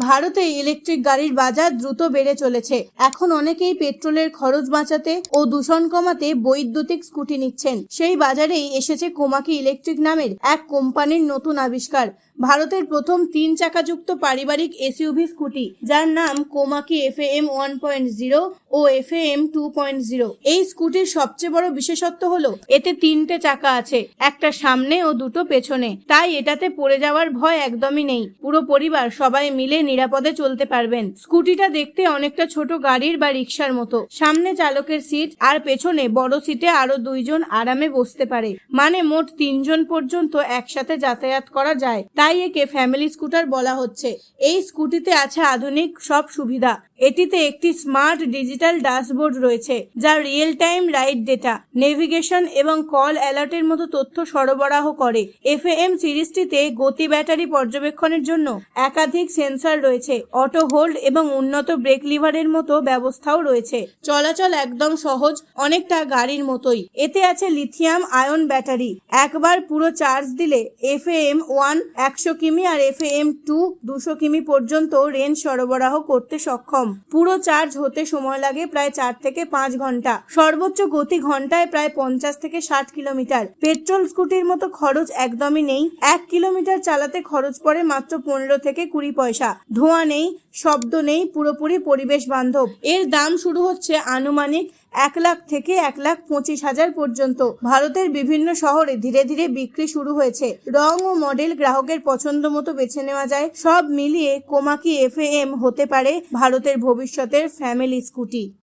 ভারতে ইলেকট্রিক গাড়ির বাজার দ্রুত বেড়ে চলেছে। এখন অনেকেই পেট্রোলের খরচ বাঁচাতে ও দূষণ কমাতে বৈদ্যুতিক স্কুটি নিচ্ছেন। সেই বাজারেই এসেছে কোমাকি ইলেকট্রিক নামের এক কোম্পানির নতুন আবিষ্কার, ভারতের প্রথম 3 চাকাযুক্ত পারিবারিক এসইউভি স্কুটি, যার নাম কোমাকি FAM 1.0 ও FAM 2.0। এই স্কুটির সবচেয়ে বড় বিশেষত্ব হলো এতে 3টে চাকা আছে, একটা সামনে ও দুটো পেছনে, তাই এটাতে পড়ে যাওয়ার ভয় একদমই নেই। পুরো পরিবার সবাই মিলে নিরাপদে চলতে পারবেন। স্কুটিটা দেখতে অনেকটা ছোট গাড়ির বা রিক্সার মতো। সামনে চালকের সিট আর পেছনে বড় সিটে আরো 2 জন আরামে বসতে পারে, মানে মোট 3 জন পর্যন্ত একসাথে যাতায়াত করা যায়। তাই একে ফ্যামিলি স্কুটার বলা হচ্ছে। এই স্কুটিতে আছে আধুনিক সব সুবিধা। এটিতে একটি স্মার্ট ডিজিটাল ড্যাশবোর্ড রয়েছে, যা real time ride data, navigation এবং কল অ্যালার্টের মতো তথ্য সরবরাহ করে। FAM সিরিজটিতে গতি ব্যাটারি পর্যবেক্ষণের জন্য একাধিক সেন্সর রয়েছে, অটো হোল্ড এবং উন্নত ব্রেক লিভারের মতো ব্যবস্থাও রয়েছে। চলাচল একদম সহজ, অনেকটা গাড়ির মতোই। এতে আছে লিথিয়াম আয়ন ব্যাটারি। একবার পুরো চার্জ দিলে FAM 1 100 কিমি আর FAM 2 200 কিমি পর্যন্ত রেঞ্জ সরবরাহ করতে সক্ষম। পুরো চার্জ হতে সময় লাগে প্রায় 4 থেকে 5 ঘন্টা। সর্বোচ্চ গতি ঘন্টায় প্রায় 50 থেকে 60 কিলোমিটার। পেট্রোল স্কুটির মতো খরচ একদমই নেই। 1 কিলোমিটার চালাতে খরচ পড়ে মাত্র 15 থেকে 20 পয়সা। ধোঁয়া নেই, শব্দ নেই, পুরোপুরি পরিবেশ বান্ধব। এর দাম শুরু হচ্ছে আনুমানিক 1 লাখ থেকে 1,25,000 পর্যন্ত। ভারতের বিভিন্ন শহরে ধীরে ধীরে বিক্রি শুরু হয়েছে। রং ও মডেল গ্রাহকের পছন্দ মতো বেছে নেওয়া যায়। সব মিলিয়ে কোমাকি FAM হতে পারে ভারতের ভবিষ্যতের ফ্যামিলি স্কুটি।